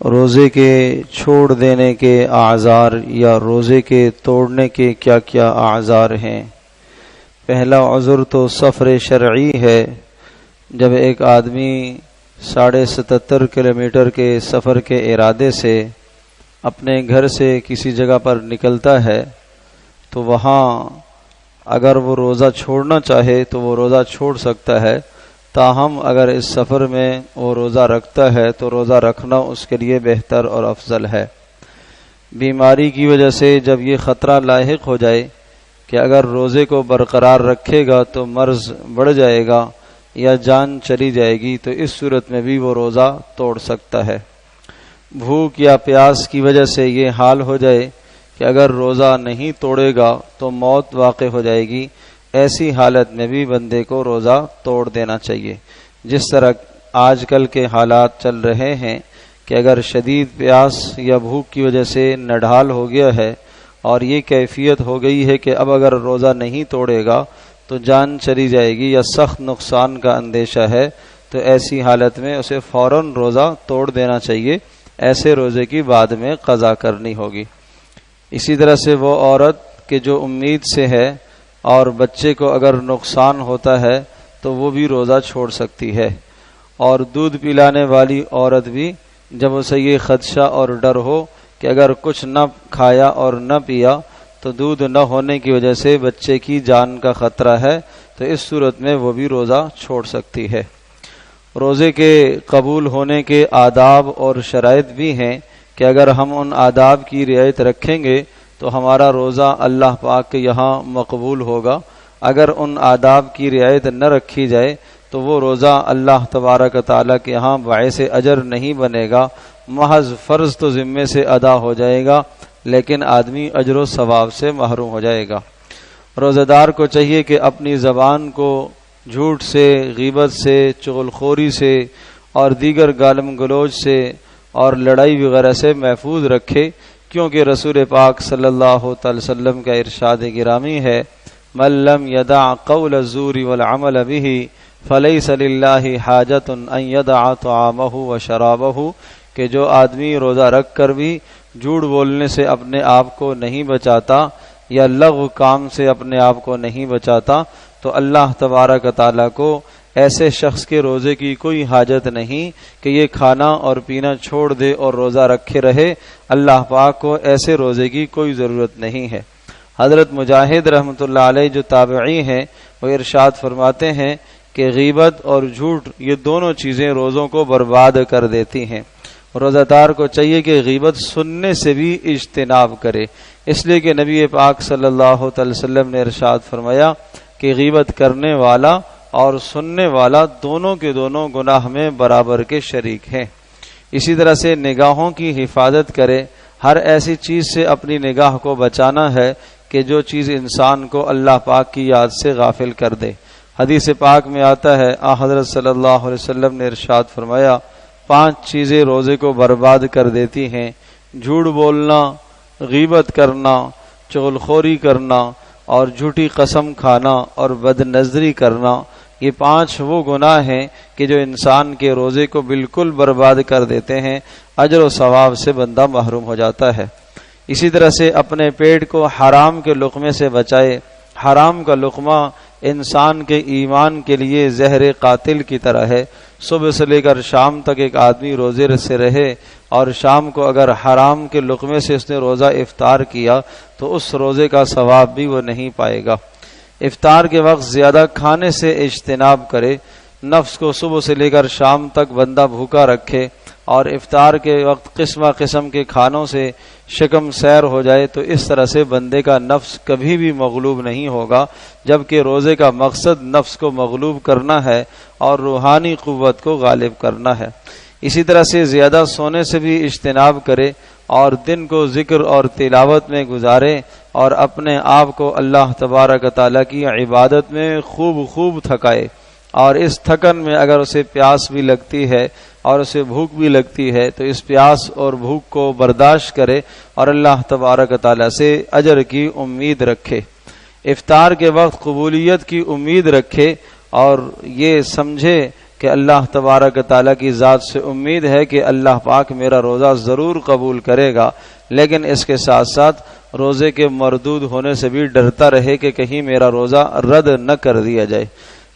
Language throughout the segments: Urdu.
روزے کے چھوڑ دینے کے اعذار یا روزے کے توڑنے کے کیا کیا اعذار ہیں؟ پہلا عذر تو سفر شرعی ہے۔ جب ایک آدمی 77.5 کلومیٹر کے سفر کے ارادے سے اپنے گھر سے کسی جگہ پر نکلتا ہے تو وہاں اگر وہ روزہ چھوڑنا چاہے تو وہ روزہ چھوڑ سکتا ہے، تاہم اگر اس سفر میں وہ روزہ رکھتا ہے تو روزہ رکھنا اس کے لیے بہتر اور افضل ہے۔ بیماری کی وجہ سے جب یہ خطرہ لاحق ہو جائے کہ اگر روزے کو برقرار رکھے گا تو مرض بڑھ جائے گا یا جان چلی جائے گی تو اس صورت میں بھی وہ روزہ توڑ سکتا ہے۔ بھوک یا پیاس کی وجہ سے یہ حال ہو جائے کہ اگر روزہ نہیں توڑے گا تو موت واقع ہو جائے گی، ایسی حالت میں بھی بندے کو روزہ توڑ دینا چاہیے۔ جس طرح آج کل کے حالات چل رہے ہیں کہ اگر شدید پیاس یا بھوک کی وجہ سے نڈھال ہو گیا ہے اور یہ کیفیت ہو گئی ہے کہ اب اگر روزہ نہیں توڑے گا تو جان چلی جائے گی یا سخت نقصان کا اندیشہ ہے، تو ایسی حالت میں اسے فوراً روزہ توڑ دینا چاہیے۔ ایسے روزے کی بعد میں قضا کرنی ہوگی۔ اسی طرح سے وہ عورت کہ جو امید سے ہے اور بچے کو اگر نقصان ہوتا ہے تو وہ بھی روزہ چھوڑ سکتی ہے، اور دودھ پلانے والی عورت بھی جب اسے یہ خدشہ اور ڈر ہو کہ اگر کچھ نہ کھایا اور نہ پیا تو دودھ نہ ہونے کی وجہ سے بچے کی جان کا خطرہ ہے، تو اس صورت میں وہ بھی روزہ چھوڑ سکتی ہے۔ روزے کے قبول ہونے کے آداب اور شرائط بھی ہیں کہ اگر ہم ان آداب کی رعایت رکھیں گے تو ہمارا روزہ اللہ پاک کے یہاں مقبول ہوگا۔ اگر ان آداب کی رعایت نہ رکھی جائے تو وہ روزہ اللہ تبارک تعالیٰ کے یہاں باعث اجر نہیں بنے گا، محض فرض تو ذمے سے ادا ہو جائے گا لیکن آدمی اجر و ثواب سے محروم ہو جائے گا۔ روزہ دار کو چاہیے کہ اپنی زبان کو جھوٹ سے، غیبت سے، چغلخوری سے اور دیگر گالم گلوچ سے اور لڑائی وغیرہ سے محفوظ رکھے، کیونکہ رسول پاک صلی اللہ علیہ وسلم کا ارشاد گرامی ہے، من لم یدع قول الزور والعمل به فلیس للہ حاجۃ ان یدع طعامہ وشرابہ، کہ جو آدمی روزہ رکھ کر بھی جھوٹ بولنے سے اپنے آپ کو نہیں بچاتا یا لغو کام سے اپنے آپ کو نہیں بچاتا تو اللہ تبارک تعالیٰ کو ایسے شخص کے روزے کی کوئی حاجت نہیں کہ یہ کھانا اور پینا چھوڑ دے اور روزہ رکھے رہے۔ اللہ پاک کو ایسے روزے کی کوئی ضرورت نہیں ہے۔ حضرت مجاہد رحمۃ اللہ علیہ جو تابعی ہیں وہ ارشاد فرماتے ہیں کہ غیبت اور جھوٹ یہ دونوں چیزیں روزوں کو برباد کر دیتی ہیں۔ روزہ دار کو چاہیے کہ غیبت سننے سے بھی اجتناب کرے، اس لیے کہ نبی پاک صلی اللہ علیہ وسلم نے ارشاد فرمایا کہ غیبت کرنے والا اور سننے والا دونوں کے دونوں گناہ میں برابر کے شریک ہیں۔ اسی طرح سے نگاہوں کی حفاظت کرے، ہر ایسی چیز سے اپنی نگاہ کو بچانا ہے کہ جو چیز انسان کو اللہ پاک کی یاد سے غافل کر دے۔ حدیث پاک میں آتا ہے، حضرت صلی اللہ علیہ وسلم نے ارشاد فرمایا 5 چیزیں روزے کو برباد کر دیتی ہیں، جھوٹ بولنا، غیبت کرنا، چغلخوری کرنا اور جھوٹی قسم کھانا اور بد نظری کرنا۔ یہ 5 وہ گناہ ہیں کہ جو انسان کے روزے کو بالکل برباد کر دیتے ہیں، اجر و ثواب سے بندہ محروم ہو جاتا ہے۔ اسی طرح سے اپنے پیٹ کو حرام کے لقمے سے بچائے۔ حرام کا لقمہ انسان کے ایمان کے لیے زہر قاتل کی طرح ہے۔ صبح سے لے کر شام تک ایک آدمی روزے سے رہے اور شام کو اگر حرام کے لقمے سے اس نے روزہ افطار کیا تو اس روزے کا ثواب بھی وہ نہیں پائے گا۔ افطار کے وقت زیادہ کھانے سے اجتناب کرے، نفس کو صبح سے لے کر شام تک بندہ بھوکا رکھے اور افطار کے وقت قسم قسم کے کھانوں سے شکم سیر ہو جائے تو اس طرح سے بندے کا نفس کبھی بھی مغلوب نہیں ہوگا، جبکہ روزے کا مقصد نفس کو مغلوب کرنا ہے اور روحانی قوت کو غالب کرنا ہے۔ اسی طرح سے زیادہ سونے سے بھی اجتناب کرے اور دن کو ذکر اور تلاوت میں گزارے اور اپنے آپ کو اللہ تبارک تعالیٰ کی عبادت میں خوب تھکائے، اور اس تھکن میں اگر اسے پیاس بھی لگتی ہے اور اسے بھوک بھی لگتی ہے تو اس پیاس اور بھوک کو برداشت کرے اور اللہ تبارک تعالیٰ سے اجر کی امید رکھے۔ افطار کے وقت قبولیت کی امید رکھے اور یہ سمجھے کہ اللہ تبارک تعالیٰ کی ذات سے امید ہے کہ اللہ پاک میرا روزہ ضرور قبول کرے گا، لیکن اس کے ساتھ ساتھ روزے کے مردود ہونے سے بھی ڈرتا رہے کہ کہیں میرا روزہ رد نہ کر دیا جائے۔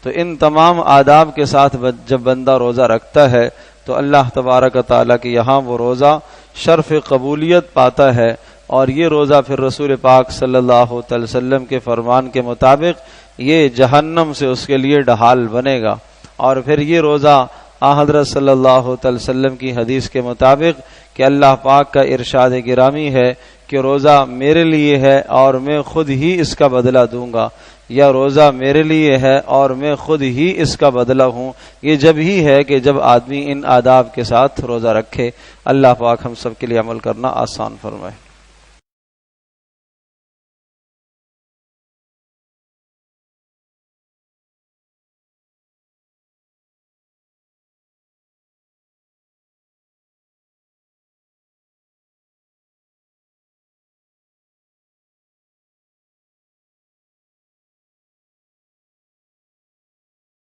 تو ان تمام آداب کے ساتھ جب بندہ روزہ رکھتا ہے تو اللہ تبارک تعالیٰ کے یہاں وہ روزہ شرف قبولیت پاتا ہے، اور یہ روزہ پھر رسول پاک صلی اللہ علیہ وسلم کے فرمان کے مطابق یہ جہنم سے اس کے لیے ڈھال بنے گا۔ اور پھر یہ روزہ حضرت صلی اللہ علیہ وسلم کی حدیث کے مطابق کہ اللہ پاک کا ارشاد گرامی ہے کہ روزہ میرے لیے ہے اور میں خود ہی اس کا بدلہ دوں گا، یا روزہ میرے لیے ہے اور میں خود ہی اس کا بدلہ ہوں۔ یہ جب ہی ہے کہ جب آدمی ان آداب کے ساتھ روزہ رکھے۔ اللہ پاک ہم سب کے لیے عمل کرنا آسان فرمائے۔